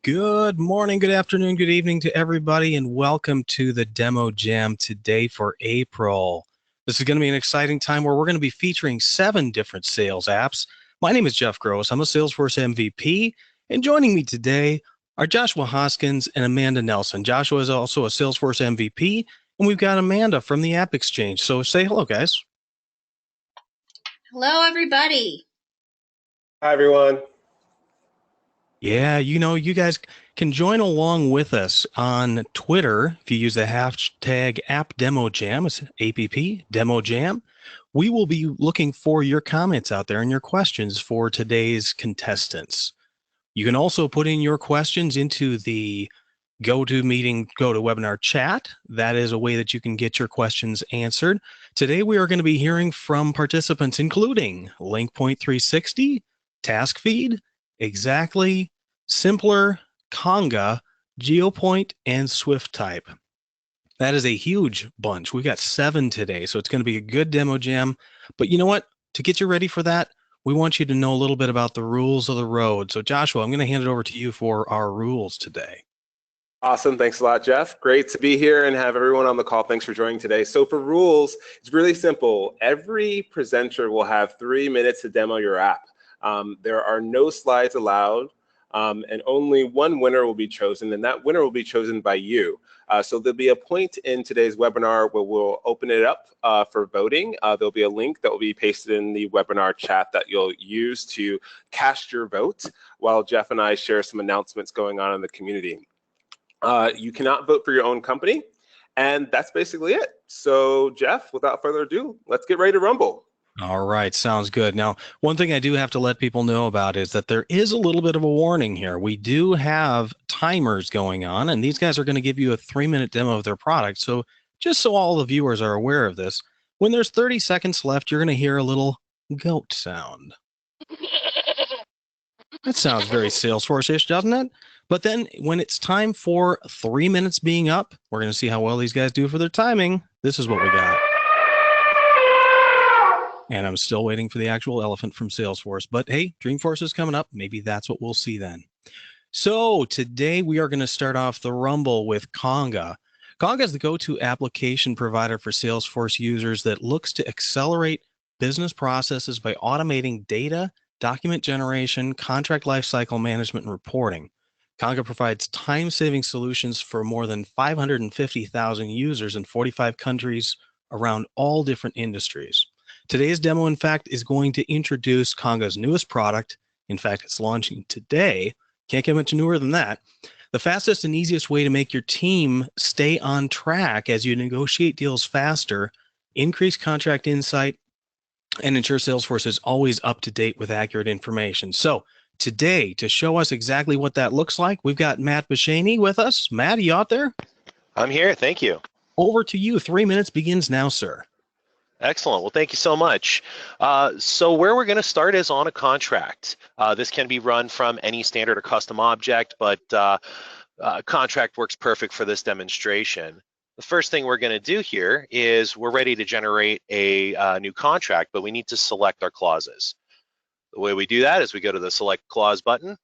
Good morning, good afternoon, good evening to everybody, and welcome to the Demo Jam today for April. This is going to be an exciting time where we're going to be featuring 7 different sales apps. My name is Jeff Gross. I'm a Salesforce MVP, and joining me today are Joshua Hoskins and Amanda Nelson. Joshua is also a Salesforce MVP, and we've got Amanda from the AppExchange. So say hello, guys. Hello, everybody. Hi, everyone. Yeah, you guys can join along with us on Twitter if you use the hashtag AppDemoJam, it's APP Demo Jam. We will be looking for your comments out there and your questions for today's contestants. You can also put in your questions into the GoToWebinar chat. That is a way that you can get your questions answered. Today, we are going to be hearing from participants, including LinkPoint 360, TaskFeed, Exactly, Simpler, Conga, Geopointe, and SwiftType. That is a huge bunch. We got 7 today, so it's going to be a good demo jam. But you know what? To get you ready for that, we want you to know a little bit about the rules of the road. So Joshua, I'm going to hand it over to you for our rules today. Awesome. Thanks a lot, Jeff. Great to be here and have everyone on the call. Thanks for joining today. So for rules, it's really simple. Every presenter will have 3 minutes to demo your app. There are no slides allowed, and only one winner will be chosen, and that winner will be chosen by you. So there'll be a point in today's webinar where we'll open it up for voting. There'll be a link that will be pasted in the webinar chat that you'll use to cast your vote while Jeff and I share some announcements going on in the community. You cannot vote for your own company, and that's basically it. So Jeff, without further ado, let's get ready to rumble. All right, sounds good. Now, one thing I do have to let people know about is that there is a little bit of a warning here. We do have timers going on, and these guys are going to give you a 3-minute demo of their product. So just so all the viewers are aware of this, when there's 30 seconds left, you're going to hear a little goat sound. That sounds very Salesforce-ish, doesn't it? But then when it's time for 3 minutes being up, we're going to see how well these guys do for their timing. This is what we got. And I'm still waiting for the actual elephant from Salesforce. But hey, Dreamforce is coming up. Maybe that's what we'll see then. So today we are going to start off the Rumble with Conga. Conga is the go-to application provider for Salesforce users that looks to accelerate business processes by automating data, document generation, contract lifecycle management, and reporting. Conga provides time-saving solutions for more than 550,000 users in 45 countries around all different industries. Today's demo, in fact, is going to introduce Conga's newest product. In fact, it's launching today. Can't get much newer than that. The fastest and easiest way to make your team stay on track as you negotiate deals faster, increase contract insight, and ensure Salesforce is always up to date with accurate information. So today, to show us exactly what that looks like, we've got Matt Bashaney with us. Matt, are you out there? I'm here. Thank you. Over to you. 3 minutes begins now, sir. Excellent. Well, thank you so much. So where we're going to start is on a contract. This can be run from any standard or custom object, but contract works perfect for this demonstration. The first thing we're going to do here is we're ready to generate a new contract, but we need to select our clauses. The way we do that is we go to the Select Clause button,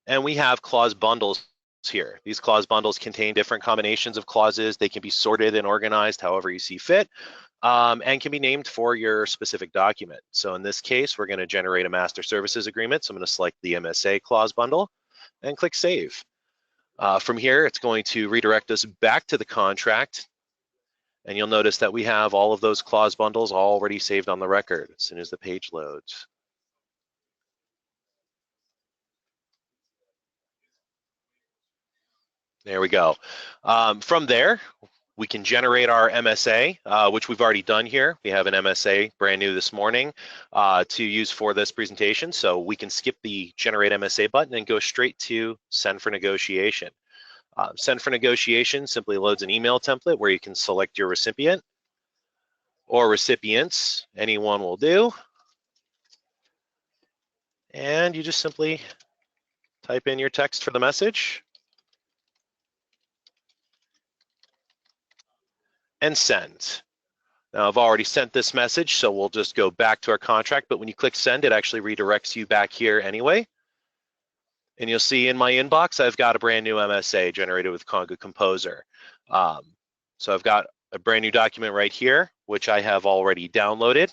and we have clause bundles here. These clause bundles contain different combinations of clauses. They can be sorted and organized however you see fit. And can be named for your specific document. So in this case, we're going to generate a master services agreement. So I'm going to select the MSA clause bundle and click Save. From here, it's going to redirect us back to the contract. And you'll notice that we have all of those clause bundles already saved on the record as soon as the page loads. There we go. From there, we can generate our MSA, which we've already done here. We have an MSA brand new this morning to use for this presentation. So we can skip the Generate MSA button and go straight to Send for Negotiation. Send for Negotiation simply loads an email template where you can select your recipient or recipients. Anyone will do. And you just simply type in your text for the message and send. Now I've already sent this message, so we'll just go back to our contract, but when you click send, it actually redirects you back here anyway. And you'll see in my inbox, I've got a brand new MSA generated with Conga Composer. So I've got a brand new document right here, which I have already downloaded.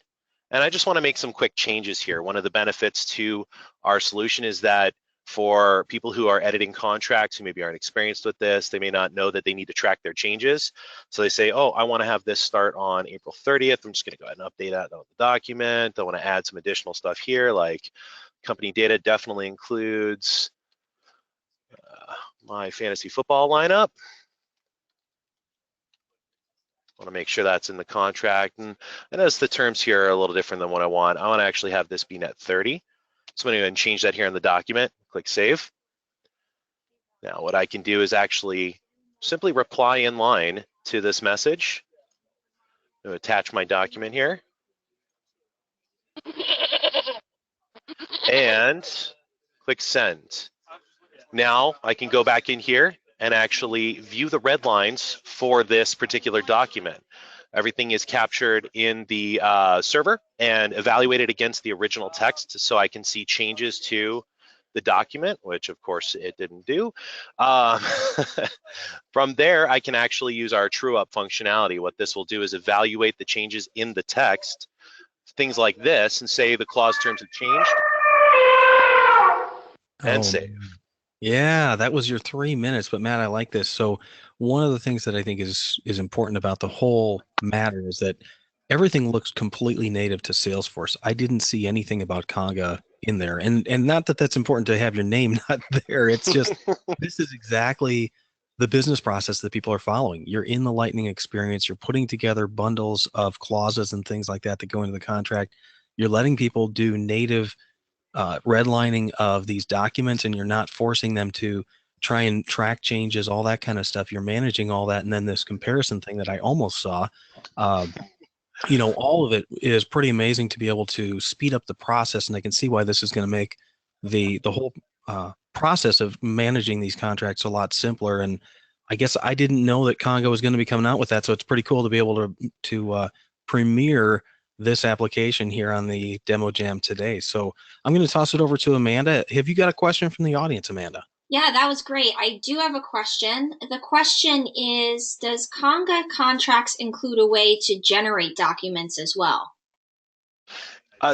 And I just want to make some quick changes here. One of the benefits to our solution is that for people who are editing contracts who maybe aren't experienced with this, they may not know that they need to track their changes. So they say, oh, I want to have this start on April 30th. I'm just going to go ahead and update that on the document. I want to add some additional stuff here, like company data definitely includes my fantasy football lineup. I want to make sure that's in the contract. And as the terms here are a little different than what I want to actually have this be net 30. So I'm going to go ahead and change that here in the document. Click Save. Now what I can do is actually simply reply in line to this message. I'm going to attach my document here. And click Send. Now I can go back in here and actually view the red lines for this particular document. Everything is captured in the server and evaluated against the original text, so I can see changes to the document, which of course it didn't do. From there, I can actually use our true up functionality. What this will do is evaluate the changes in the text, things like this, and say the clause terms have changed, and save. Yeah, that was your 3 minutes, but Matt, I like this. So one of the things that I think is important about the whole matter is that everything looks completely native to Salesforce. I didn't see anything about Conga in there, and not that that's important to have your name not there. It's just this is exactly the business process that people are following. You're in the Lightning experience. You're putting together bundles of clauses and things like that go into the contract. You're letting people do native redlining of these documents, and you're not forcing them to try and track changes, all that kind of stuff. You're managing all that, and then this comparison thing that I almost saw. All of it is pretty amazing to be able to speed up the process, and I can see why this is going to make the whole process of managing these contracts a lot simpler. And I guess I didn't know that Congo was going to be coming out with that, so it's pretty cool to be able to premiere this application here on the demo jam today. So I'm going to toss it over to Amanda. Have you got a question from the audience, Amanda? Yeah, that was great. I do have a question. The question is, does Conga contracts include a way to generate documents as well?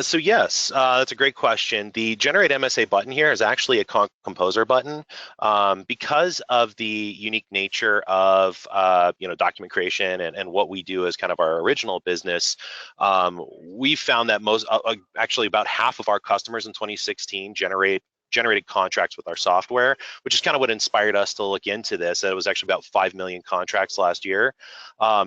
So yes, that's a great question. The Generate MSA button here is actually a Composer button. Because of the unique nature of document creation and what we do as kind of our original business, we found that actually about half of our customers in 2016 generated contracts with our software, which is kind of what inspired us to look into this. It was actually about 5 million contracts last year.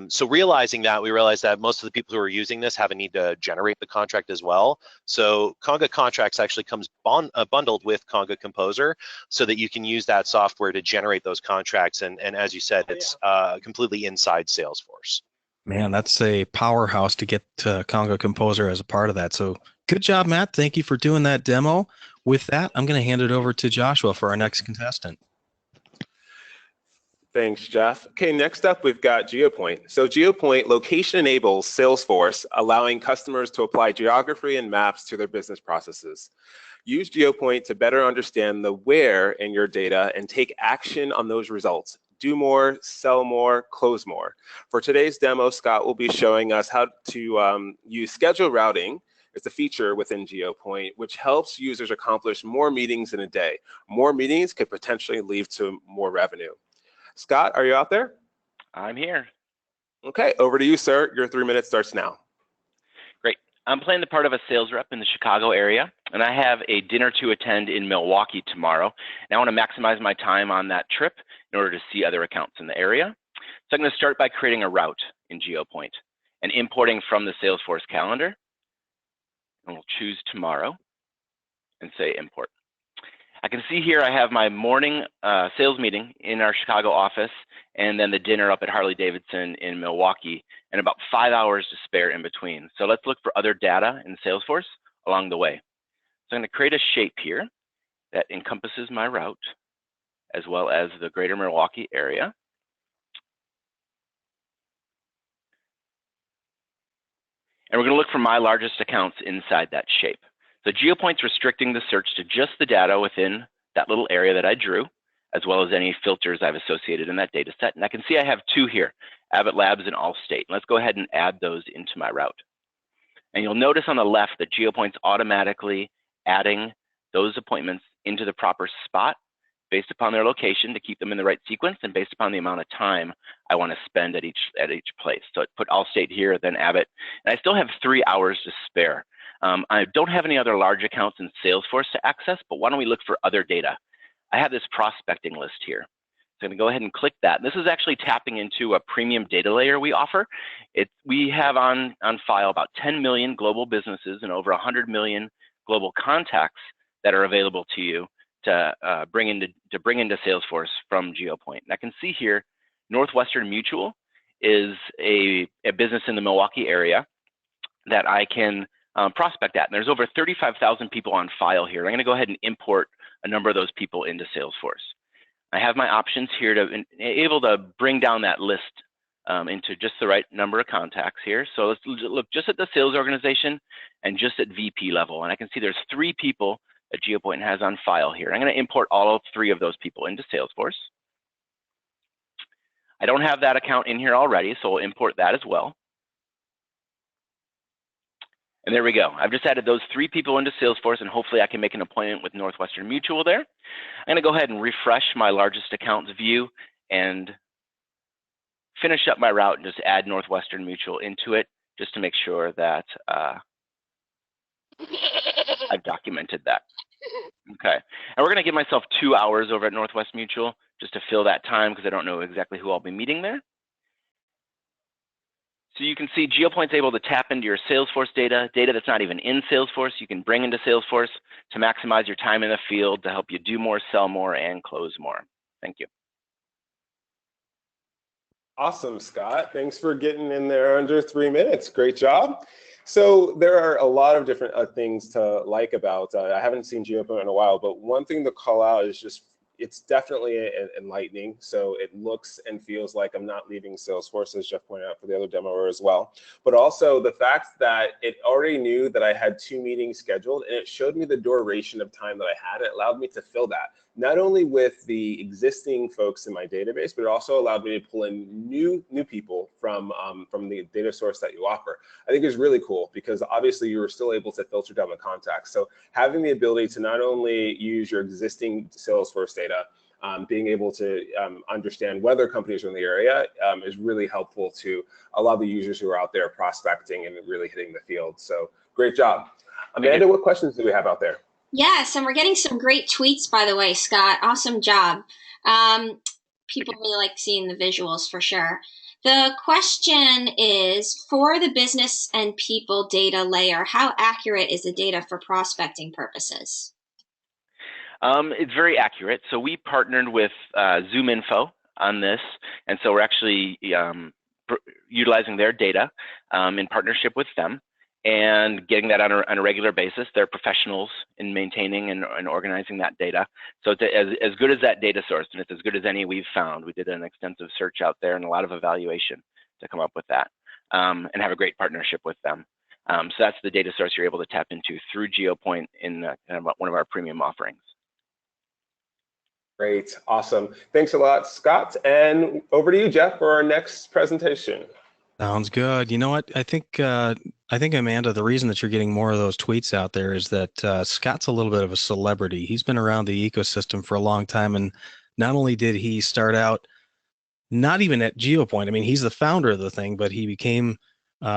So realizing that, we realized that most of the people who are using this have a need to generate the contract as well. So Conga Contracts actually comes bundled with Conga Composer so that you can use that software to generate those contracts. And as you said, it's completely inside Salesforce. Man, that's a powerhouse to get Conga Composer as a part of that. So good job, Matt. Thank you for doing that demo. With that, I'm going to hand it over to Joshua for our next contestant. Thanks, Jeff. Okay, next up, we've got Geopointe. So Geopointe location enables Salesforce, allowing customers to apply geography and maps to their business processes. Use Geopointe to better understand the where in your data and take action on those results. Do more, sell more, close more. For today's demo, Scott will be showing us how to use schedule routing. It's a feature within Geopointe, which helps users accomplish more meetings in a day. More meetings could potentially lead to more revenue. Scott, are you out there? I'm here. Okay, over to you, sir. Your 3 minutes starts now. Great. I'm playing the part of a sales rep in the Chicago area, and I have a dinner to attend in Milwaukee tomorrow. And I want to maximize my time on that trip in order to see other accounts in the area. So I'm going to start by creating a route in Geopointe and importing from the Salesforce calendar. And we'll choose tomorrow and say import. I can see here I have my morning sales meeting in our Chicago office and then the dinner up at Harley-Davidson in Milwaukee and about 5 hours to spare in between. So let's look for other data in Salesforce along the way. So I'm going to create a shape here that encompasses my route as well as the greater Milwaukee area. And we're going to look for my largest accounts inside that shape. So Geopointe's restricting the search to just the data within that little area that I drew, as well as any filters I've associated in that data set. And I can see I have two here, Abbott Labs and Allstate. Let's go ahead and add those into my route. And you'll notice on the left that Geopointe's automatically adding those appointments into the proper spot based upon their location to keep them in the right sequence and based upon the amount of time I want to spend at each place. So it put Allstate here, then Abbott, and I still have 3 hours to spare. I don't have any other large accounts in Salesforce to access, but why don't we look for other data? I have this prospecting list here. So I'm going to go ahead and click that. This is actually tapping into a premium data layer we offer. We have on file about 10 million global businesses and over 100 million global contacts that are available to you to bring into Salesforce from Geopointe. And I can see here, Northwestern Mutual is a business in the Milwaukee area that I can prospect at. And there's over 35,000 people on file here. I'm going to go ahead and import a number of those people into Salesforce. I have my options here to able to bring down that list into just the right number of contacts here. So let's look just at the sales organization and just at VP level. And I can see there's 3 people that Geopointe has on file here. I'm going to import all 3 of those people into Salesforce. I don't have that account in here already, so we'll import that as well. And there we go. I've just added those 3 people into Salesforce, and hopefully I can make an appointment with Northwestern Mutual there. I'm going to go ahead and refresh my largest accounts view and finish up my route and just add Northwestern Mutual into it just to make sure that I've documented that. Okay, and we're going to give myself 2 hours over at Northwest Mutual just to fill that time because I don't know exactly who I'll be meeting there. So you can see Geopointe's able to tap into your Salesforce data that's not even in Salesforce, you can bring into Salesforce to maximize your time in the field to help you do more, sell more, and close more. Thank you. Awesome, Scott. Thanks for getting in there under 3 minutes. Great job. So there are a lot of different things to like about. I haven't seen Geopointe in a while, but one thing to call out is just it's definitely enlightening. So it looks and feels like I'm not leaving Salesforce, as Jeff pointed out for the other demoer as well. But also the fact that it already knew that I had 2 meetings scheduled, and it showed me the duration of time that I had. It allowed me to fill that, not only with the existing folks in my database, but it also allowed me to pull in new people from the data source that you offer. I think is really cool because obviously you were still able to filter down the contacts. So having the ability to not only use your existing Salesforce data, being able to understand whether companies are in the area is really helpful to a lot of the users who are out there prospecting and really hitting the field. So great job. Amanda, what questions do we have out there? Yes, and we're getting some great tweets, by the way, Scott. Awesome job. People really like seeing the visuals for sure. The question is, for the business and people data layer, how accurate is the data for prospecting purposes? It's very accurate. So we partnered with ZoomInfo on this, and so we're actually utilizing their data in partnership with them and getting that on a regular basis. They're professionals in maintaining and organizing that data. So it's as good as that data source, and it's as good as any we've found. We did an extensive search out there and a lot of evaluation to come up with that, and have a great partnership with them. So that's the data source you're able to tap into through Geopointe in one of our premium offerings. Great, awesome. Thanks a lot, Scott. And over to you, Jeff, for our next presentation. Sounds good. You know what? I think Amanda, the reason that you're getting more of those tweets out there is that Scott's a little bit of a celebrity. He's been around the ecosystem for a long time, and not only did he start out not even at Geopointe. I mean, he's the founder of the thing, but he became,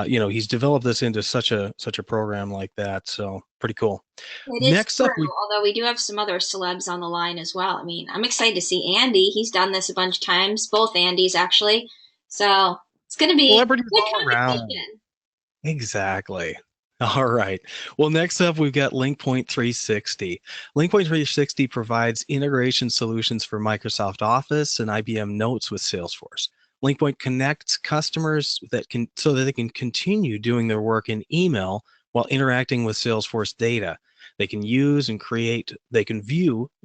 he's developed this into such a program like that. So pretty cool. Next up, although we do have some other celebs on the line as well. I mean, I'm excited to see Andy. He's done this a bunch of times, both Andys actually. So it's going to be celebrities all around. Exactly. All right. Well, next up, we've got LinkPoint 360. LinkPoint 360 provides integration solutions for Microsoft Office and IBM Notes with Salesforce. LinkPoint connects customers so that they can continue doing their work in email while interacting with Salesforce data. They can view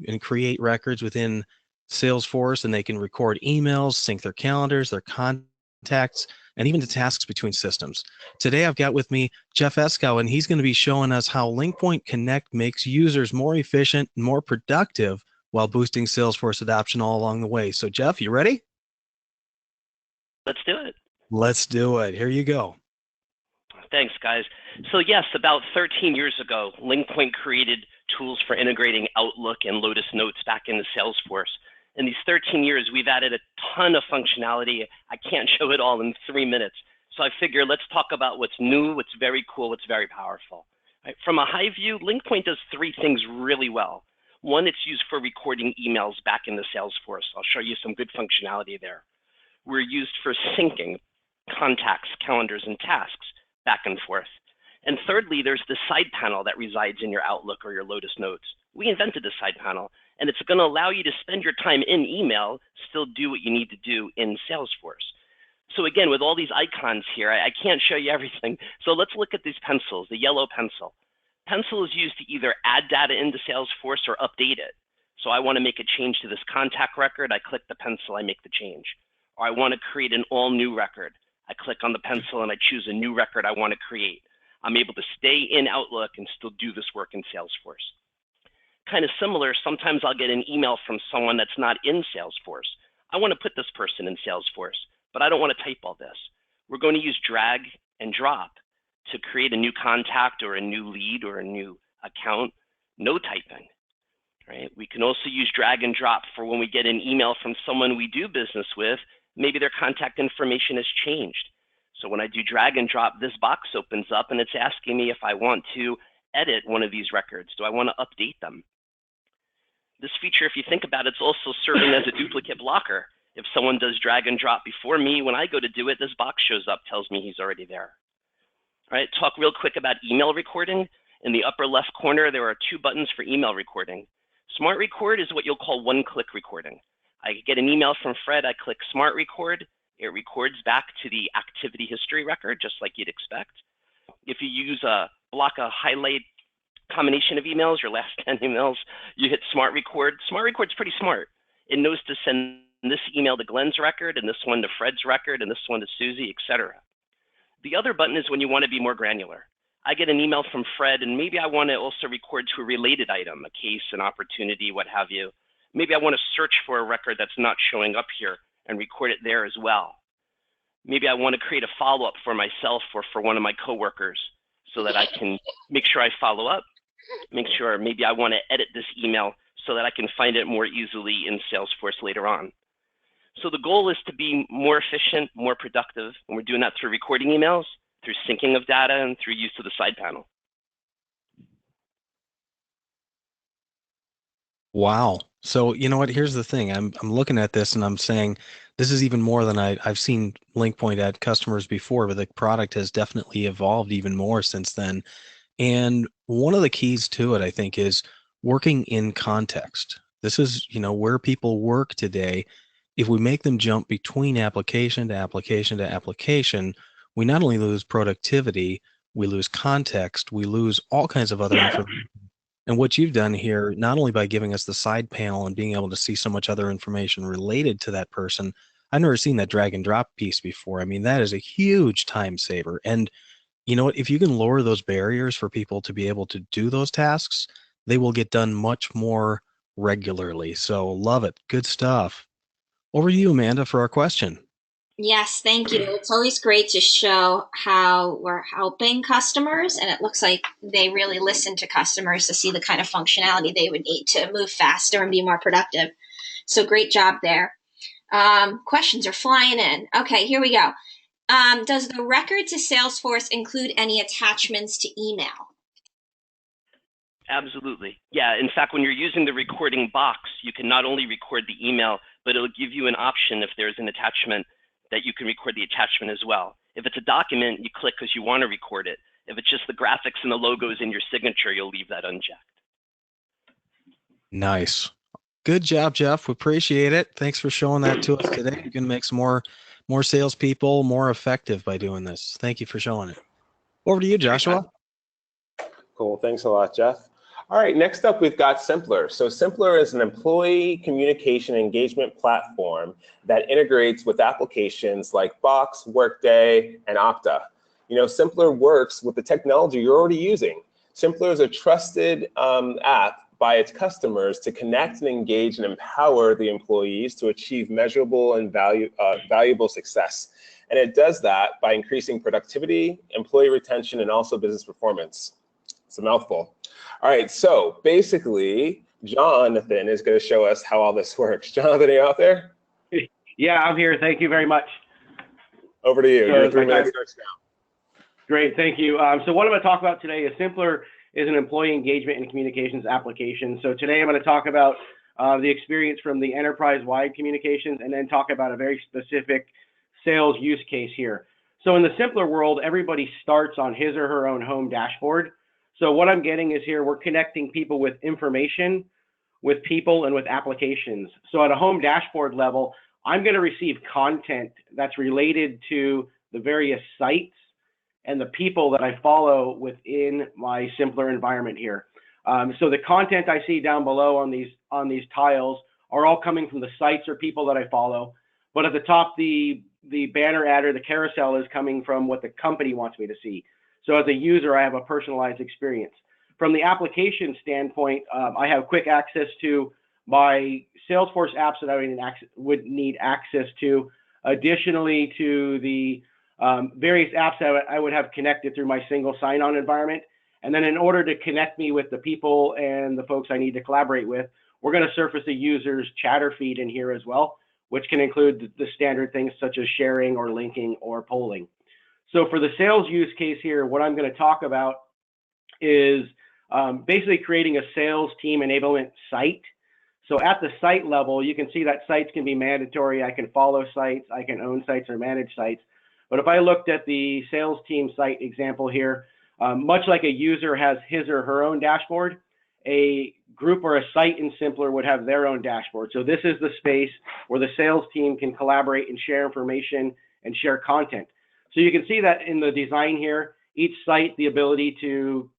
and create records within Salesforce, and they can record emails, sync their calendars, their contacts, and even the tasks between systems. Today, I've got with me Jeff Eskow, and he's going to be showing us how LinkPoint Connect makes users more efficient and more productive while boosting Salesforce adoption all along the way. So Jeff, you ready? Let's do it. Let's do it. Here you go. Thanks, guys. So yes, about 13 years ago, LinkPoint created tools for integrating Outlook and Lotus Notes back into Salesforce. In these 13 years, we've added a ton of functionality. I can't show it all in 3 minutes. So I figure let's talk about what's new, what's very cool, what's very powerful. Right? From a high view, LinkPoint does 3 things really well. One, it's used for recording emails back into Salesforce. I'll show you some good functionality there. We're used for syncing contacts, calendars, and tasks back and forth. And thirdly, there's the side panel that resides in your Outlook or your Lotus Notes. We invented the side panel, and it's going to allow you to spend your time in email, still do what you need to do in Salesforce. So again, with all these icons here, I can't show you everything. So let's look at these pencils, the yellow pencil. Pencil is used to either add data into Salesforce or update it. So I want to make a change to this contact record. I click the pencil, I make the change. Or I want to create an all new record. I click on the pencil and I choose a new record I want to create. I'm able to stay in Outlook and still do this work in Salesforce. Kind of similar, sometimes I'll get an email from someone that's not in Salesforce. I want to put this person in Salesforce, but I don't want to type all this. We're going to use drag and drop to create a new contact or a new lead or a new account, no typing. Right? We can also use drag and drop for when we get an email from someone we do business with, maybe their contact information has changed. So when I do drag and drop, this box opens up and it's asking me if I want to edit one of these records. Do I want to update them? This feature, if you think about it, it's also serving as a duplicate blocker. If someone does drag and drop before me, when I go to do it, this box shows up, tells me he's already there. All right, talk real quick about email recording. In the upper left corner, there are 2 buttons for email recording. Smart Record is what you'll call one-click recording. I get an email from Fred, I click Smart Record, it records back to the activity history record, just like you'd expect. If you use a block a highlight combination of emails, your last 10 emails, you hit Smart Record. Smart Record's pretty smart. It knows to send this email to Glenn's record, and this one to Fred's record, and this one to Susie, etc. The other button is when you want to be more granular. I get an email from Fred, and maybe I want to also record to a related item, a case, an opportunity, what have you. Maybe I want to search for a record that's not showing up here and record it there as well. Maybe I want to create a follow-up for myself or for one of my coworkers so that I can make sure I follow up, make sure maybe I want to edit this email so that I can find it more easily in Salesforce later on. So the goal is to be more efficient, more productive, and we're doing that through recording emails, through syncing of data, and through use of the side panel. Wow. So you know what? Here's the thing. I'm looking at this and I'm saying this is even more than I've seen LinkPoint at customers before, but the product has definitely evolved even more since then. And one of the keys to it, I think, is working in context. This is, where people work today. If we make them jump between application to application to application, we not only lose productivity, we lose context, we lose all kinds of other information. And what you've done here, not only by giving us the side panel and being able to see so much other information related to that person, I've never seen that drag and drop piece before. I mean, that is a huge time saver. And you know what? If you can lower those barriers for people to be able to do those tasks, they will get done much more regularly. So love it. Good stuff. Over to you, Amanda, for our question. Yes, thank you. It's always great to show how we're helping customers, and it looks like they really listen to customers to see the kind of functionality they would need to move faster and be more productive. So great job there. Questions are flying in. Okay, here we go. Does the record to Salesforce include any attachments to email? Absolutely. Yeah, in fact, when you're using the recording box, you can not only record the email, but it'll give you an option if there's an attachment that you can record the attachment as well. If it's a document, you click because you want to record it. If it's just the graphics and the logos in your signature, you'll leave that unchecked. Nice. Good job, Jeff. We appreciate it. Thanks for showing that to us today. You're going to make some more salespeople more effective by doing this. Thank you for showing it. Over to you, Joshua. Cool. Thanks a lot, Jeff. All right, next up, we've got Simpler. So Simpler is an employee communication engagement platform that integrates with applications like Box, Workday, and Okta. Simpler works with the technology you're already using. Simpler is a trusted app by its customers to connect and engage and empower the employees to achieve measurable and valuable success. And it does that by increasing productivity, employee retention, and also business performance. It's a mouthful. All right, so basically, Jonathan is going to show us how all this works. Jonathan, are you out there? Yeah, I'm here. Thank you very much. Over to you. So Your 3 minutes starts now. Great, thank you. So what I'm going to talk about today is Simpler is an employee engagement and communications application. So today I'm going to talk about the experience from the enterprise-wide communications and then talk about a very specific sales use case here. So in the Simpler world, everybody starts on his or her own home dashboard. So what I'm getting is here, we're connecting people with information, with people, and with applications. So at a home dashboard level, I'm going to receive content that's related to the various sites and the people that I follow within my Simpler environment here. So the content I see down below on these tiles are all coming from the sites or people that I follow. But at the top, the banner ad or the carousel is coming from what the company wants me to see. So as a user, I have a personalized experience. From the application standpoint, I have quick access to my Salesforce apps that I would need access to. Additionally to the various apps that I would have connected through my single sign-on environment. And then in order to connect me with the people and the folks I need to collaborate with, we're going to surface a user's chatter feed in here as well, which can include the standard things such as sharing or linking or polling. So for the sales use case here, what I'm going to talk about is basically creating a sales team enablement site. So at the site level, you can see that sites can be mandatory. I can follow sites, I can own sites or manage sites. But if I looked at the sales team site example here, much like a user has his or her own dashboard, a group or a site in Simpler would have their own dashboard. So this is the space where the sales team can collaborate and share information and share content. So you can see that in the design here, each site, the ability to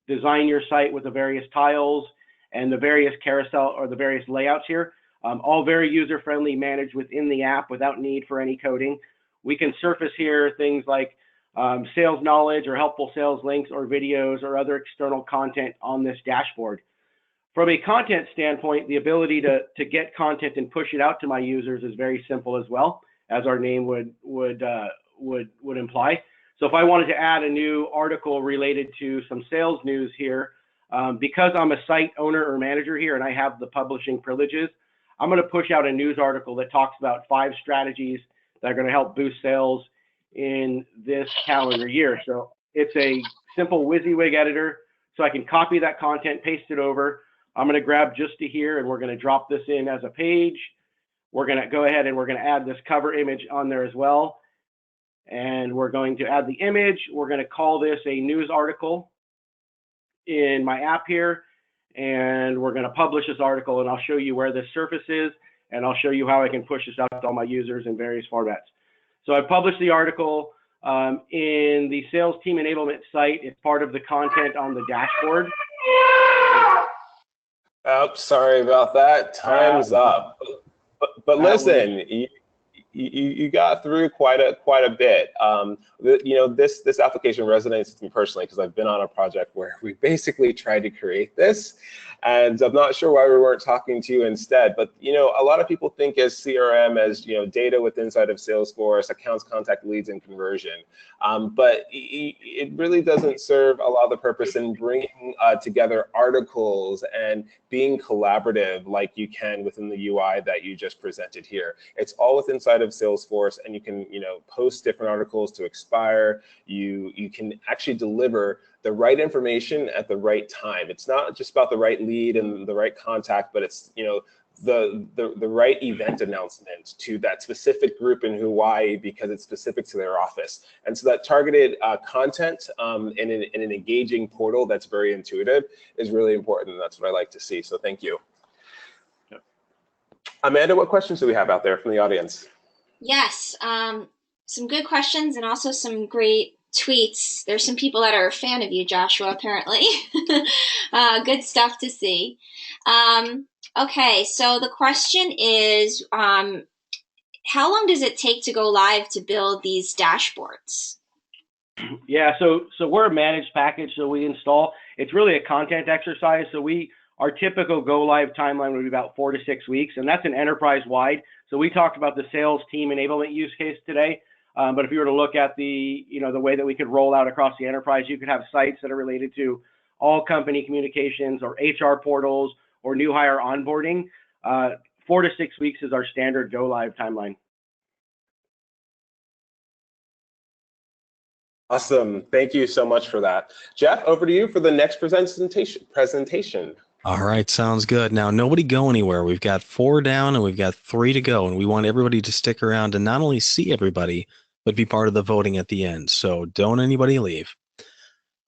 design your site with the various tiles and the various carousel or the various layouts here, all very user-friendly, managed within the app without need for any coding. We can surface here things like sales knowledge or helpful sales links or videos or other external content on this dashboard. From a content standpoint, the ability to get content and push it out to my users is very simple as well, as our name would imply. So if I wanted to add a new article related to some sales news here, because I'm a site owner or manager here and I have the publishing privileges, I'm going to push out a news article that talks about 5 strategies that are going to help boost sales in this calendar year. So it's a simple WYSIWYG editor, so I can copy that content, paste it over. I'm going to grab just to here and we're going to drop this in as a page. We're going to go ahead and we're going to add this cover image on there as well. And we're going to add the image. We're going to call this a news article in my app here. And we're going to publish this article and I'll show you where this surfaces and I'll show you how I can push this out to all my users in various formats. So I published the article in the sales team enablement site. It's part of the content on the dashboard. Oh, sorry about that. Time's up. But listen, you got through quite a bit. This application resonates with me personally because I've been on a project where we basically tried to create this, and I'm not sure why we weren't talking to you instead. But a lot of people think as CRM as data with inside of Salesforce, accounts, contact, leads, and conversion. But it really doesn't serve a lot of the purpose in bringing together articles and being collaborative like you can within the UI that you just presented here. It's all within inside of Salesforce, and you can post different articles to expire. You can actually deliver the right information at the right time. It's not just about the right lead and the right contact, but it's the right event announcement to that specific group in Hawaii because it's specific to their office. And so that targeted content in an engaging portal that's very intuitive is really important, and that's what I like to see. So thank you. Yep. Amanda, what questions do we have out there from the audience? Yes, some good questions and also some great tweets. There's some people that are a fan of you, Joshua, apparently. Good stuff to see. Okay, so the question is, how long does it take to go live to build these dashboards? Yeah, so we're a managed package, so we install. It's really a content exercise. So we Our typical go live timeline would be about 4 to 6 weeks, and that's an enterprise wide. So we talked about the sales team enablement use case today. But if you were to look at the way that we could roll out across the enterprise, you could have sites that are related to all company communications or HR portals or new hire onboarding. 4 to 6 weeks is our standard go live timeline. Awesome. Thank you so much for that. Jeff, over to you for the next presentation. All right, sounds good. Now, nobody go anywhere. We've got 4 down and we've got 3 to go, and we want everybody to stick around and not only see everybody, but be part of the voting at the end. So don't anybody leave.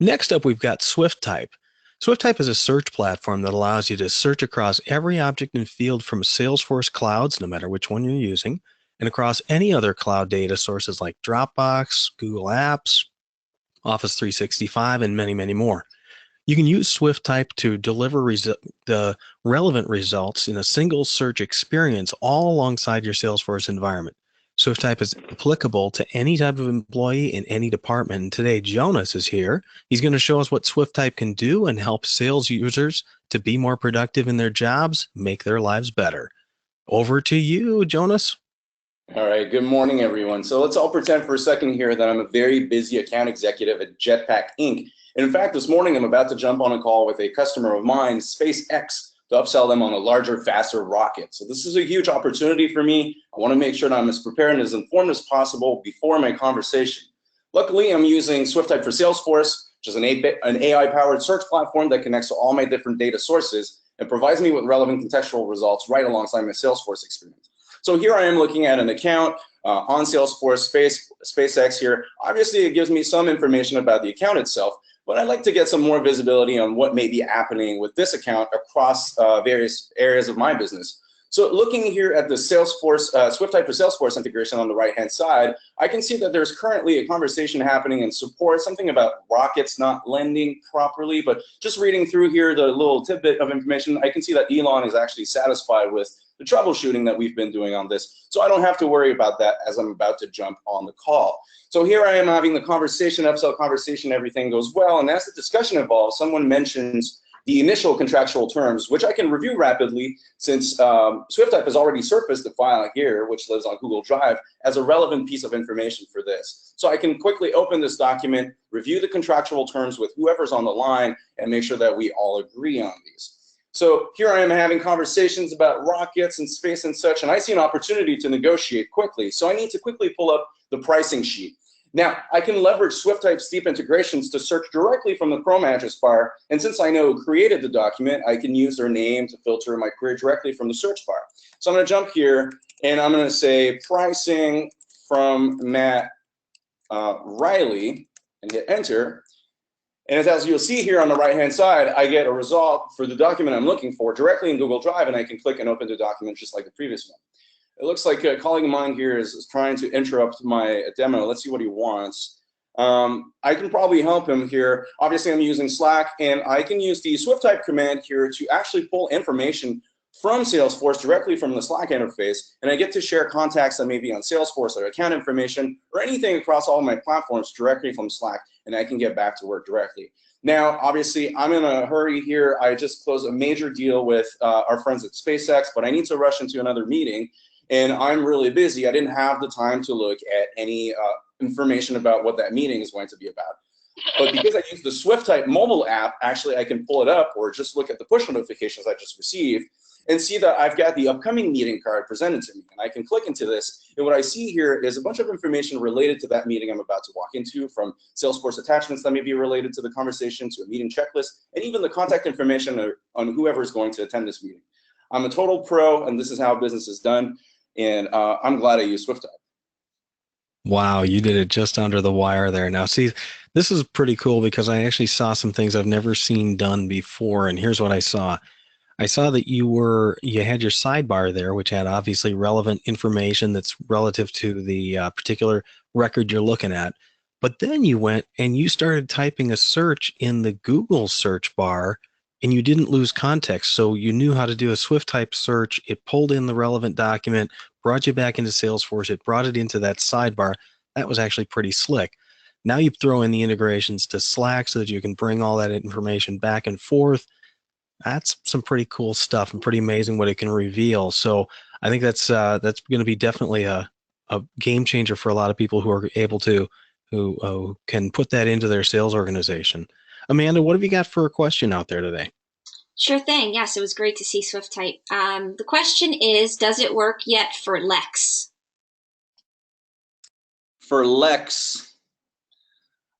Next up, we've got SwiftType. SwiftType is a search platform that allows you to search across every object and field from Salesforce clouds, no matter which one you're using, and across any other cloud data sources like Dropbox, Google Apps, Office 365, and many, many more. You can use SwiftType to deliver the relevant results in a single search experience all alongside your Salesforce environment. SwiftType is applicable to any type of employee in any department. And today, Jonas is here. He's going to show us what SwiftType can do and help sales users to be more productive in their jobs, make their lives better. Over to you, Jonas. All right, good morning, everyone. So let's all pretend for a second here that I'm a very busy account executive at Jetpack Inc. And in fact, this morning I'm about to jump on a call with a customer of mine, SpaceX, to upsell them on a larger, faster rocket. So this is a huge opportunity for me. I want to make sure that I'm as prepared and as informed as possible before my conversation. Luckily, I'm using SwiftType for Salesforce, which is an AI-powered search platform that connects to all my different data sources and provides me with relevant contextual results right alongside my Salesforce experience. So here I am looking at an account on Salesforce, SpaceX here. Obviously, it gives me some information about the account itself, but I'd like to get some more visibility on what may be happening with this account across various areas of my business. So looking here at the Salesforce, SwiftType for Salesforce integration on the right-hand side, I can see that there's currently a conversation happening in support, something about rockets not landing properly, but just reading through here the little tidbit of information, I can see that Elon is actually satisfied with the troubleshooting that we've been doing on this. So I don't have to worry about that as I'm about to jump on the call. So here I am having the conversation, upsell conversation, everything goes well. And as the discussion evolves, someone mentions the initial contractual terms, which I can review rapidly since SwiftType has already surfaced the file here, which lives on Google Drive, as a relevant piece of information for this. So I can quickly open this document, review the contractual terms with whoever's on the line, and make sure that we all agree on these. So here I am having conversations about rockets and space and such, and I see an opportunity to negotiate quickly. So I need to quickly pull up the pricing sheet. Now, I can leverage SwiftType's deep integrations to search directly from the Chrome address bar, and since I know who created the document, I can use their name to filter my query directly from the search bar. So I'm going to jump here, and I'm going to say pricing from Matt Riley, and hit enter. And as you'll see here on the right-hand side, I get a result for the document I'm looking for directly in Google Drive, and I can click and open the document just like the previous one. It looks like a colleague of mine here is trying to interrupt my demo. Let's see what he wants. I can probably help him here. Obviously, I'm using Slack, and I can use the SwiftType command here to actually pull information from Salesforce directly from the Slack interface, and I get to share contacts that may be on Salesforce or account information or anything across all my platforms directly from Slack, and I can get back to work directly. Now, obviously, I'm in a hurry here. I just closed a major deal with our friends at SpaceX, but I need to rush into another meeting, and I'm really busy. I didn't have the time to look at any information about what that meeting is going to be about. But because I use the SwiftType mobile app, actually I can pull it up or just look at the push notifications I just received and see that I've got the upcoming meeting card presented to me. And I can click into this, and what I see here is a bunch of information related to that meeting I'm about to walk into, from Salesforce attachments that may be related to the conversation, to a meeting checklist, and even the contact information on whoever is going to attend this meeting. I'm a total pro, and this is how business is done, and I'm glad I use SwiftType. Wow, you did it just under the wire there. Now, see, this is pretty cool because I actually saw some things I've never seen done before, and here's what I saw. I saw that you had your sidebar there, which had obviously relevant information that's relative to the particular record you're looking at. But then you went and you started typing a search in the Google search bar, and you didn't lose context. So you knew how to do a SwiftType search. It pulled in the relevant document, brought you back into Salesforce. It brought it into that sidebar. That was actually pretty slick. Now you throw in the integrations to Slack so that you can bring all that information back and forth. That's some pretty cool stuff and pretty amazing what it can reveal. So I think that's going to be definitely a game changer for a lot of people who are able to who can put that into their sales organization. Amanda, what have you got for a question out there today? Sure thing. Yes, it was great to see SwiftType. The question is, does it work yet for Lex? For Lex,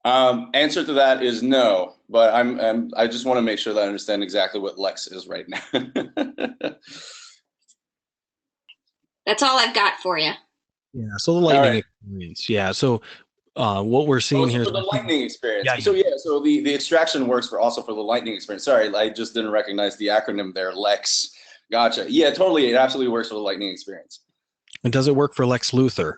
answer to that is no, but I just want to make sure that I understand exactly what Lex is right now. That's all I've got for you. Yeah, so the lightning experience. Yeah, so what we're seeing here for is the lightning experience. Yeah, so the extraction works also for the lightning experience. Sorry, I just didn't recognize the acronym there, Lex. Gotcha. Yeah, totally. It absolutely works for the lightning experience. And does it work for Lex Luthor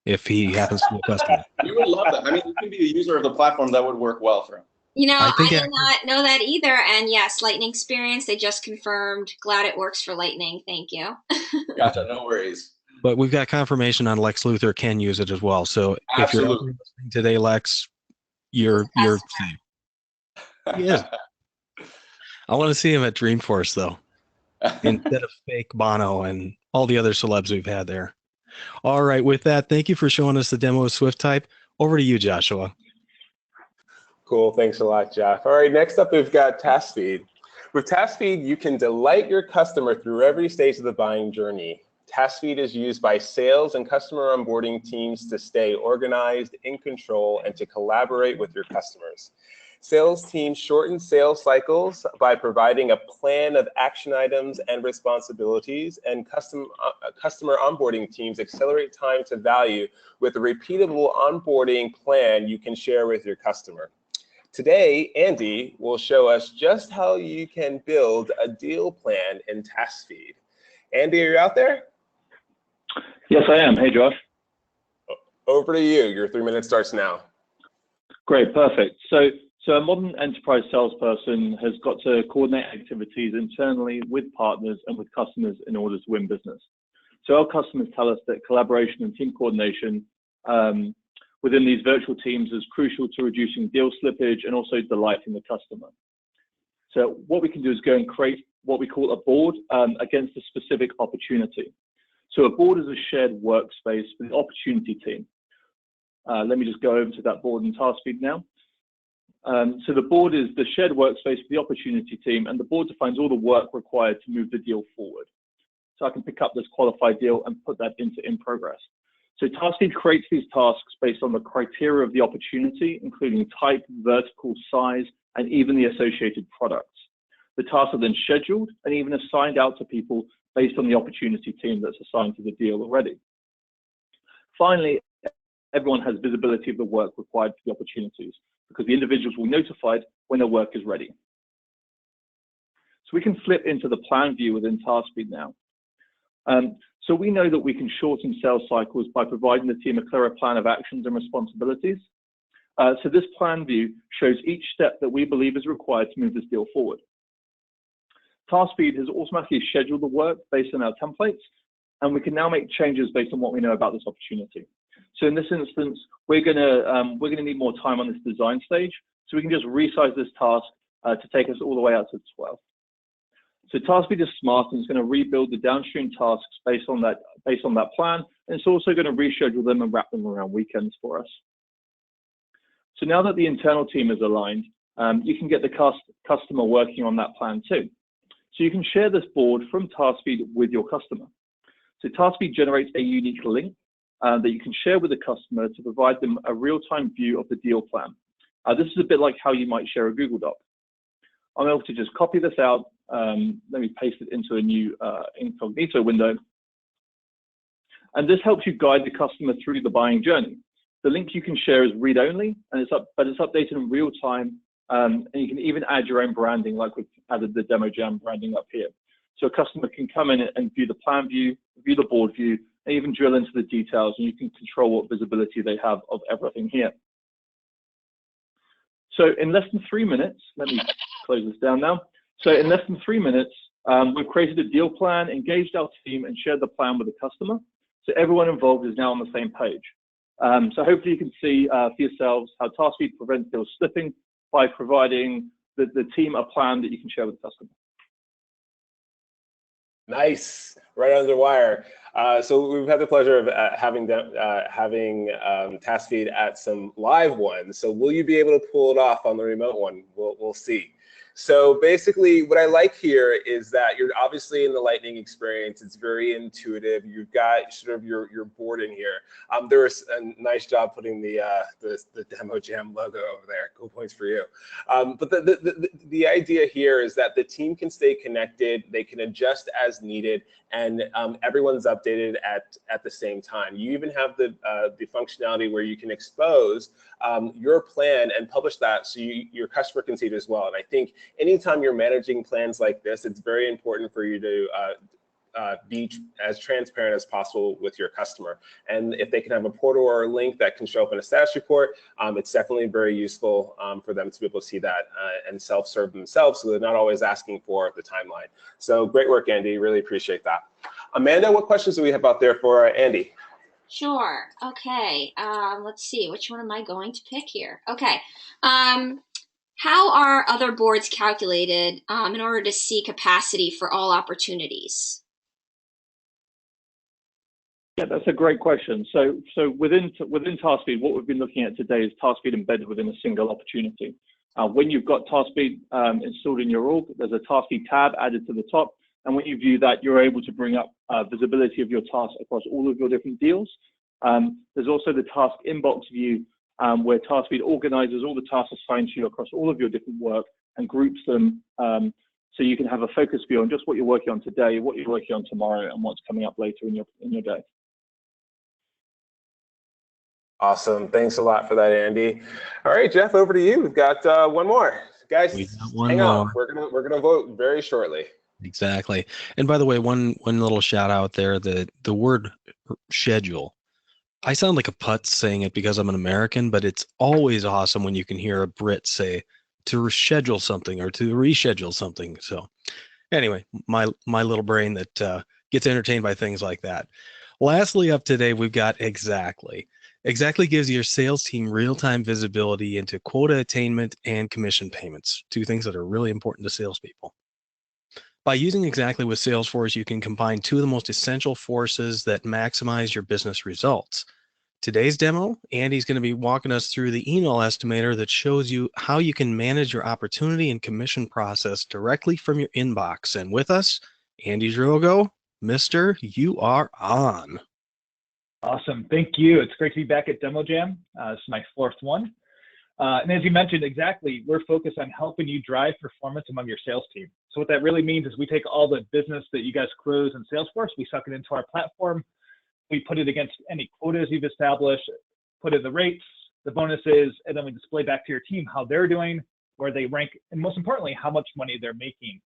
if he happens to be a customer? We would love that. I mean, you can be a user of the platform, that would work well for him. You know, I did not know that either. And yes, Lightning Experience, they just confirmed. Glad it works for Lightning. Thank you. Gotcha, no worries. But we've got confirmation on Lex Luthor can use it as well. So if you're listening today, Lex, you're safe. He is. I want to see him at Dreamforce though, instead of fake Bono and all the other celebs we've had there. All right, with that, thank you for showing us the demo of SwiftType. Over to you, Joshua. Cool, thanks a lot, Jeff. All right, next up we've got Task Feed. With Task Feed, you can delight your customer through every stage of the buying journey. Task Feed is used by sales and customer onboarding teams to stay organized, in control, and to collaborate with your customers. Sales teams shorten sales cycles by providing a plan of action items and responsibilities, and customer onboarding teams accelerate time to value with a repeatable onboarding plan you can share with your customer. Today, Andy will show us just how you can build a deal plan in Task Feed. Andy, are you out there? Yes, I am. Hey, Josh. Over to you. Your 3 minutes starts now. Great, perfect. So a modern enterprise salesperson has got to coordinate activities internally with partners and with customers in order to win business. So our customers tell us that collaboration and team coordination within these virtual teams is crucial to reducing deal slippage and also delighting the customer. So what we can do is go and create what we call a board against a specific opportunity. So a board is a shared workspace for the opportunity team. Let me just go over to that board in Task Feed now. So the board is the shared workspace for the opportunity team, and the board defines all the work required to move the deal forward. So I can pick up this qualified deal and put that into in progress. So Task Feed creates these tasks based on the criteria of the opportunity, including type, vertical, size, and even the associated products. The tasks are then scheduled and even assigned out to people based on the opportunity team that's assigned to the deal already. Finally, everyone has visibility of the work required for the opportunities because the individuals will be notified when their work is ready. So we can flip into the plan view within Task Feed now. So we know that we can shorten sales cycles by providing the team a clearer plan of actions and responsibilities. So this plan view shows each step that we believe is required to move this deal forward. Task Feed has automatically scheduled the work based on our templates, and we can now make changes based on what we know about this opportunity. So in this instance, we're gonna need more time on this design stage, so we can just resize this task to take us all the way out to 12. So Task Feed is smart and it's going to rebuild the downstream tasks based on that plan, and it's also going to reschedule them and wrap them around weekends for us. So now that the internal team is aligned, you can get the customer working on that plan too. So you can share this board from Task Feed with your customer. So Task Feed generates a unique link that you can share with the customer to provide them a real-time view of the deal plan. This is a bit like how you might share a Google Doc. I'm able to just copy this out. Let me paste it into a new incognito window. And this helps you guide the customer through the buying journey. The link you can share is read-only, and but it's updated in real time. And you can even add your own branding, like we've added the Demo Jam branding up here. So a customer can come in and view the plan view, view the board view, and even drill into the details, and you can control what visibility they have of everything here. So in less than 3 minutes, let me close this down now. So in less than 3 minutes, we've created a deal plan, engaged our team, and shared the plan with the customer. So everyone involved is now on the same page. So hopefully you can see for yourselves how Task Feed prevents deals slipping by providing the team a plan that you can share with the customer. Nice, right under the wire. So we've had the pleasure of having task feed at some live ones. So will you be able to pull it off on the remote one? We'll see. So basically, what I like here is that you're obviously in the Lightning experience. It's very intuitive. You've got sort of your board in here. There was a nice job putting the Demo Jam logo over there. Cool points for you. But the idea here is that the team can stay connected. They can adjust as needed, and everyone's updated at the same time. You even have the functionality where you can expose your plan and publish that so your customer can see it as well. And I think anytime you're managing plans like this, it's very important for you to be as transparent as possible with your customer. And if they can have a portal or a link that can show up in a status report, it's definitely very useful for them to be able to see that and self-serve themselves, so they're not always asking for the timeline. So great work, Andy. Really appreciate that. Amanda, what questions do we have out there for Andy? Sure. Okay. Let's see. Which one am I going to pick here? Okay. How are other boards calculated in order to see capacity for all opportunities? Yeah, that's a great question. So within TaskFeed, what we've been looking at today is TaskFeed embedded within a single opportunity. When you've got TaskFeed installed in your org, there's a TaskFeed tab added to the top. And when you view that, you're able to bring up visibility of your tasks across all of your different deals. There's also the task inbox view, where TaskFeed organizes all the tasks assigned to you across all of your different work and groups them so you can have a focus view on just what you're working on today, what you're working on tomorrow, and what's coming up later in your day. Awesome. Thanks a lot for that, Andy. All right, Jeff, over to you. We've got one more. Guys, hang on. We're gonna vote very shortly. Exactly. And by the way, one little shout out there, the word schedule. I sound like a putz saying it because I'm an American, but it's always awesome when you can hear a Brit say to reschedule something or to reschedule something. So anyway, my little brain that gets entertained by things like that. Lastly, up today, we've got Exactly. Exactly gives your sales team real-time visibility into quota attainment and commission payments, two things that are really important to salespeople. By using Exactly with Salesforce, you can combine two of the most essential forces that maximize your business results. Today's demo, Andy's going to be walking us through the email estimator that shows you how you can manage your opportunity and commission process directly from your inbox. And with us, Andy Drogo, Mr. You are on. Awesome. Thank you. It's great to be back at Demo Jam. This is my fourth one. And as you mentioned, Exactly, we're focused on helping you drive performance among your sales team. So what that really means is we take all the business that you guys close in Salesforce, we suck it into our platform, we put it against any quotas you've established, put in the rates, the bonuses, and then we display back to your team how they're doing, where they rank, and most importantly, how much money they're making.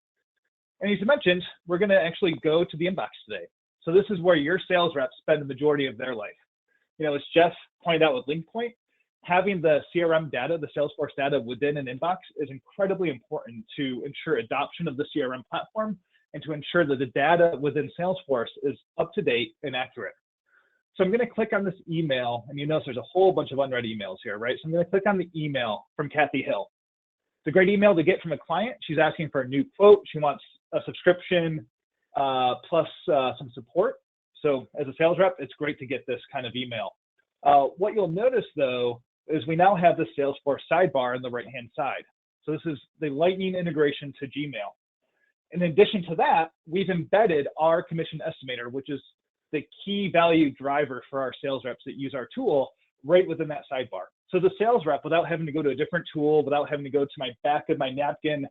And as you mentioned, we're going to actually go to the inbox today. So this is where your sales reps spend the majority of their life. You know, as Jeff pointed out with LinkPoint, having the CRM data, the Salesforce data within an inbox is incredibly important to ensure adoption of the CRM platform and to ensure that the data within Salesforce is up to date and accurate. So I'm going to click on this email, and you notice there's a whole bunch of unread emails here, right? So I'm going to click on the email from Kathy Hill. It's a great email to get from a client. She's asking for a new quote. She wants a subscription plus some support. So as a sales rep, it's great to get this kind of email. What you'll notice, though, is we now have the Salesforce sidebar on the right-hand side. So this is the Lightning integration to Gmail. In addition to that, we've embedded our commission estimator, which is the key value driver for our sales reps that use our tool right within that sidebar. So the sales rep, without having to go to a different tool, without having to go to my back of my napkin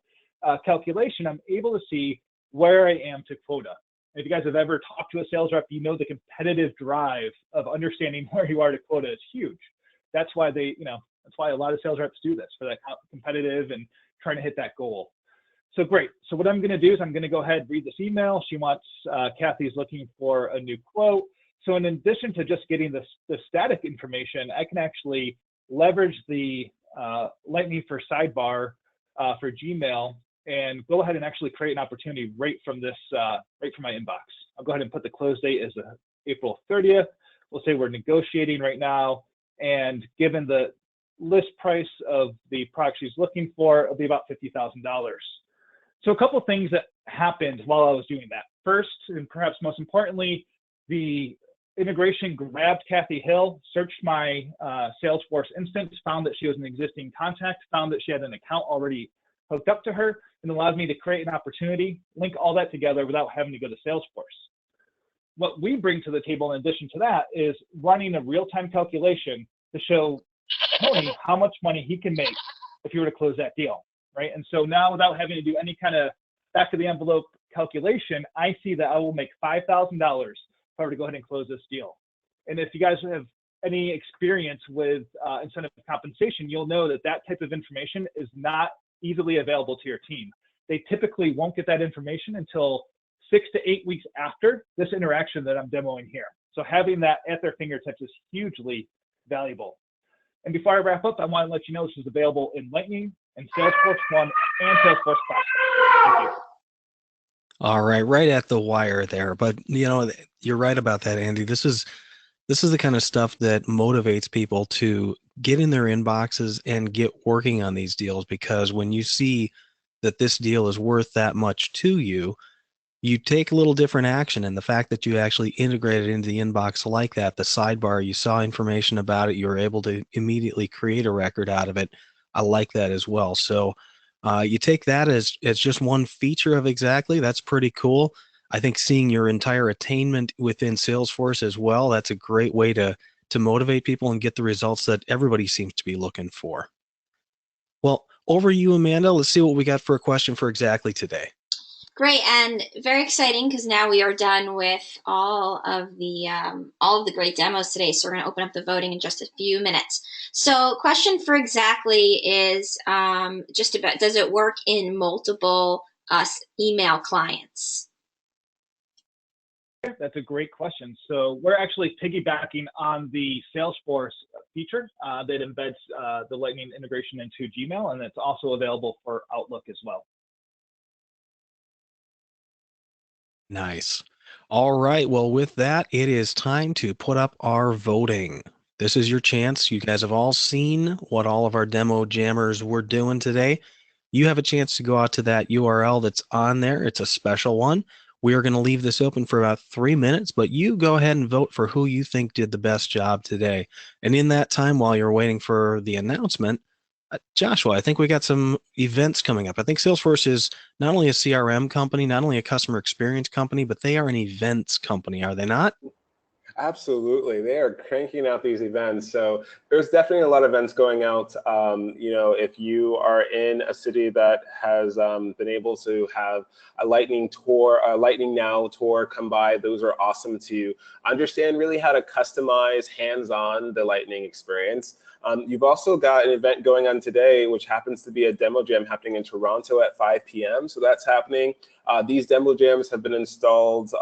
calculation, I'm able to see where I am to quota. If you guys have ever talked to a sales rep, you know the competitive drive of understanding where you are to quota is huge. That's why that's why a lot of sales reps do this, for that competitive and trying to hit that goal. So great. So what I'm going to do is I'm going to go ahead and read this email. She wants, Kathy's looking for a new quote. So in addition to just getting the static information, I can actually leverage the Lightning for sidebar for Gmail and go ahead and actually create an opportunity right from this, right from my inbox. I'll go ahead and put the close date as April 30th. We'll say we're negotiating right now. And given the list price of the product she's looking for, it'll be about $50,000. So a couple of things that happened while I was doing that. first, and perhaps most importantly, the integration grabbed Kathy Hill, searched my Salesforce instance, found that she was an existing contact, found that she had an account already hooked up to her, and allowed me to create an opportunity, link all that together without having to go to Salesforce. What we bring to the table in addition to that is running a real-time calculation to show Tony how much money he can make if he were to close that deal, right? And so now, without having to do any kind of back of the envelope calculation, I see that I will make $5,000 if I were to go ahead and close this deal. And if you guys have any experience with incentive compensation, you'll know that that type of information is not easily available to your team. They typically won't get that information until 6 to 8 weeks after this interaction that I'm demoing here. So having that at their fingertips is hugely valuable. And before I wrap up, I want to let you know this is available in Lightning and Salesforce One and Salesforce Classic. Thank you. All right at the wire there. But you're right about that, Andy. This is the kind of stuff that motivates people to get in their inboxes and get working on these deals, because when you see that this deal is worth that much to you, you take a little different action. And the fact that you actually integrate it into the inbox like that, the sidebar, you saw information about it, you were able to immediately create a record out of it. I like that as well. So you take that as just one feature of Exactly. That's pretty cool. I think seeing your entire attainment within Salesforce as well, that's a great way to motivate people and get the results that everybody seems to be looking for. Well, over to you, Amanda. Let's see what we got for a question for Exactly today. Great, and very exciting because now we are done with all of the great demos today. So we're going to open up the voting in just a few minutes. So, question for Exactly is just about: does it work in multiple email clients? That's a great question. So we're actually piggybacking on the Salesforce feature that embeds the Lightning integration into Gmail, and it's also available for Outlook as well. Nice. All right. Well, with that, it is time to put up our voting. This is your chance. You guys have all seen what all of our demo jammers were doing today. You have a chance to go out to that URL that's on there. It's a special one. We are going to leave this open for about 3 minutes, but you go ahead and vote for who you think did the best job today. And in that time, while you're waiting for the announcement, Joshua, I think we got some events coming up. I think Salesforce is not only a CRM company, not only a customer experience company, but they are an events company, are they not? Absolutely. They are cranking out these events. So there's definitely a lot of events going out. If you are in a city that has been able to have a Lightning tour, a Lightning Now tour come by, those are awesome to understand really how to customize hands-on the Lightning experience. You've also got an event going on today, which happens to be a demo jam happening in Toronto at 5 p.m. So that's happening. These demo jams have been installed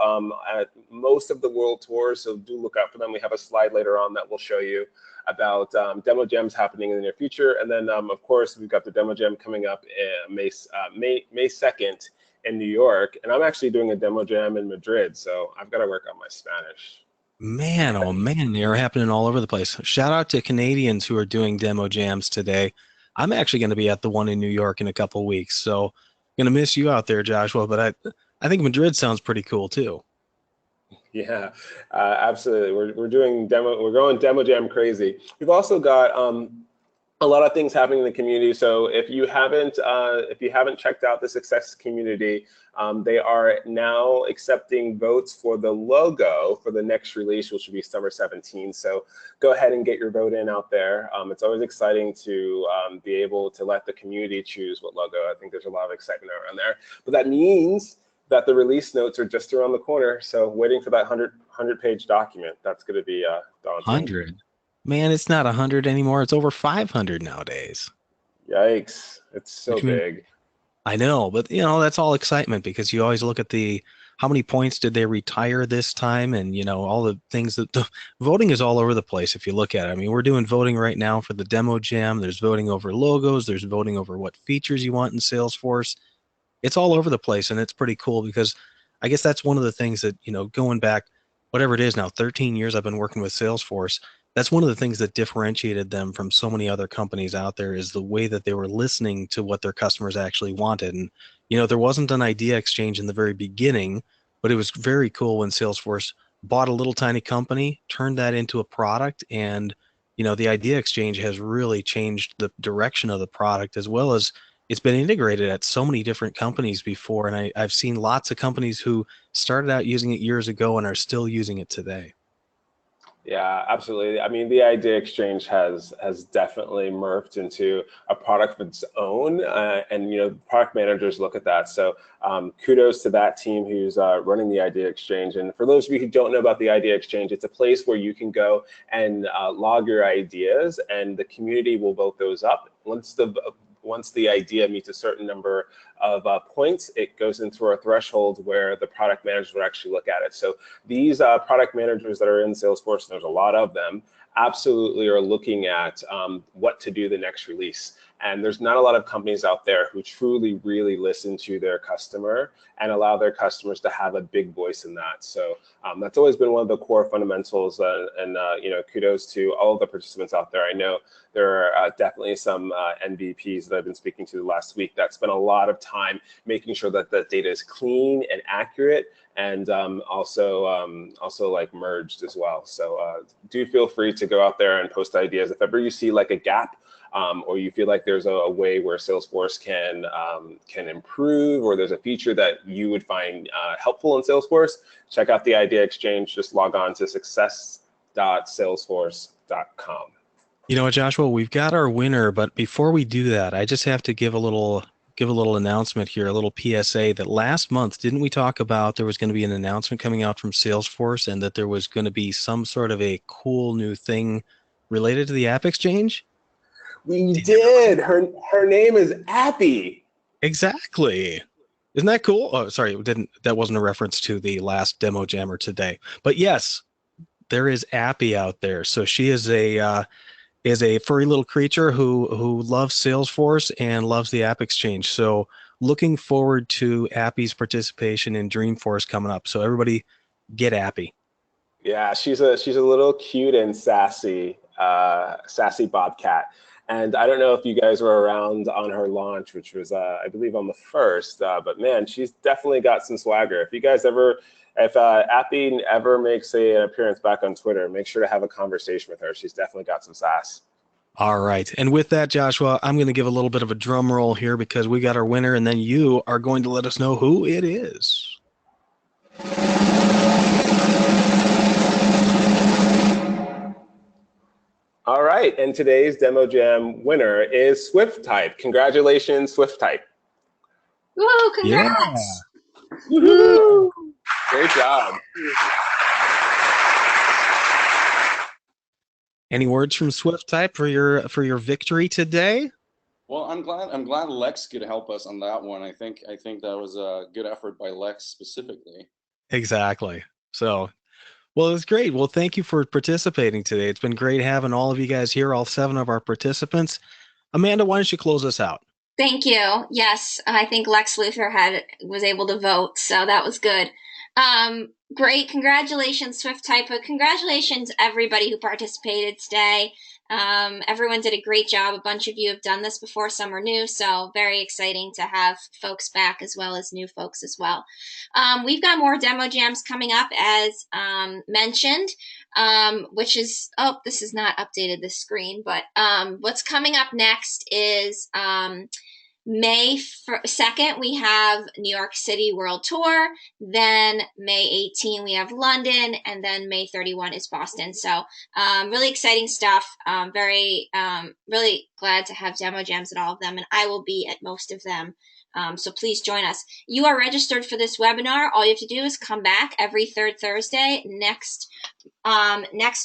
at most of the world tours, so do look out for them. We have a slide later on that will show you about demo jams happening in the near future. And then, of course, we've got the demo jam coming up May 2nd in New York. And I'm actually doing a demo jam in Madrid, so I've got to work on my Spanish. Man, oh man, they're happening all over the place. Shout out to Canadians who are doing demo jams today. I'm actually going to be at the one in New York in a couple of weeks, so going to miss you out there, Joshua, but I think Madrid sounds pretty cool too. Yeah, absolutely. We're going demo jam crazy. We've also got a lot of things happening in the community. So if you haven't checked out the Success community, they are now accepting votes for the logo for the next release, which will be summer 17. So go ahead and get your vote in out there. It's always exciting to be able to let the community choose what logo. I think there's a lot of excitement around there. But that means that the release notes are just around the corner. So waiting for that 100-page document. That's going to be daunting. 100. Man, it's not 100 anymore. It's over 500 nowadays. Yikes. It's so big. I know, but that's all excitement, because you always look at how many points did they retire this time, and all the things that the voting is all over the place if you look at it. I mean, we're doing voting right now for the demo jam. There's voting over logos. There's voting over what features you want in Salesforce. It's all over the place, and it's pretty cool, because I guess that's one of the things that, going back, whatever it is now, 13 years I've been working with Salesforce. That's one of the things that differentiated them from so many other companies out there, is the way that they were listening to what their customers actually wanted. And, there wasn't an idea exchange in the very beginning But it was very cool when Salesforce bought a little tiny company, turned that into a product, and the idea exchange has really changed the direction of the product, as well as it's been integrated at so many different companies before. And I've seen lots of companies who started out using it years ago and are still using it today. Yeah, absolutely. I mean, the idea exchange has definitely morphed into a product of its own, and product managers look at that. So kudos to that team who's running the idea exchange. And for those of you who don't know about the idea exchange, it's a place where you can go and log your ideas, and the community will vote those up. Once the idea meets a certain number of points, it goes into a threshold where the product managers would actually look at it. So these product managers that are in Salesforce, and there's a lot of them, absolutely are looking at what to do the next release. And there's not a lot of companies out there who truly really listen to their customer and allow their customers to have a big voice in that. So that's always been one of the core fundamentals, and kudos to all of the participants out there. I know there are definitely some MVPs that I've been speaking to last week that spent a lot of time making sure that the data is clean and accurate, and also like merged as well. So do feel free to go out there and post ideas. If ever you see like a gap, or you feel like there's a way where Salesforce can improve, or there's a feature that you would find helpful in Salesforce, check out the Idea Exchange. Just log on to success.salesforce.com. You know what, Joshua? We've got our winner, but before we do that, I just have to give a little announcement here, a little PSA that last month, didn't we talk about there was going to be an announcement coming out from Salesforce, and that there was going to be some sort of a cool new thing related to the App Exchange? We did. Her name is Appy. Exactly. Isn't that cool? Oh, sorry, that wasn't a reference to the last demo jammer today. But yes, there is Appy out there. So she is a furry little creature who loves Salesforce and loves the App Exchange. So looking forward to Appy's participation in Dreamforce coming up. So everybody get Appy. Yeah, she's a little cute and sassy bobcat. And I don't know if you guys were around on her launch, which was, I believe, on the 1st. But man, she's definitely got some swagger. If Appy ever makes an appearance back on Twitter, make sure to have a conversation with her. She's definitely got some sass. All right. And with that, Joshua, I'm going to give a little bit of a drum roll here because we got our winner, and then you are going to let us know who it is. All right, and today's Demo Jam winner is SwiftType. Congratulations, SwiftType. Woo, congrats! Yeah. Woohoo! Great job. Any words from SwiftType for your victory today? Well, I'm glad Lex could help us on that one. I think that was a good effort by Lex specifically. Exactly. So, well, it was great. Well, thank you for participating today. It's been great having all of you guys here, all 7 of our participants. Amanda, why don't you close us out? Thank you. Yes, I think Lex Luthor was able to vote, so that was good. Great. Congratulations, SwiftType. Congratulations, everybody who participated today. Everyone did a great job. A bunch of you have done this before. Some are new, so very exciting to have folks back as well as new folks as well. We've got more demo jams coming up, as mentioned, which is, this is not updated, this screen, but what's coming up next is May 2nd, we have New York City World Tour. Then May 18, we have London. And then May 31 is Boston. So really exciting stuff. Really glad to have demo jams at all of them. And I will be at most of them. So please join us. You are registered for this webinar. All you have to do is come back every 3rd Thursday. Next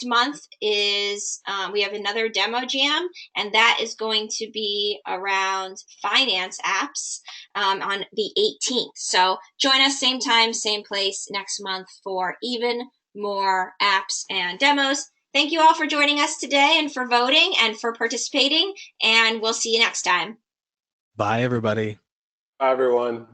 month is we have another demo jam, and that is going to be around finance apps on the 18th. So join us same time, same place next month for even more apps and demos. Thank you all for joining us today and for voting and for participating, and we'll see you next time. Bye, everybody. Bye, everyone.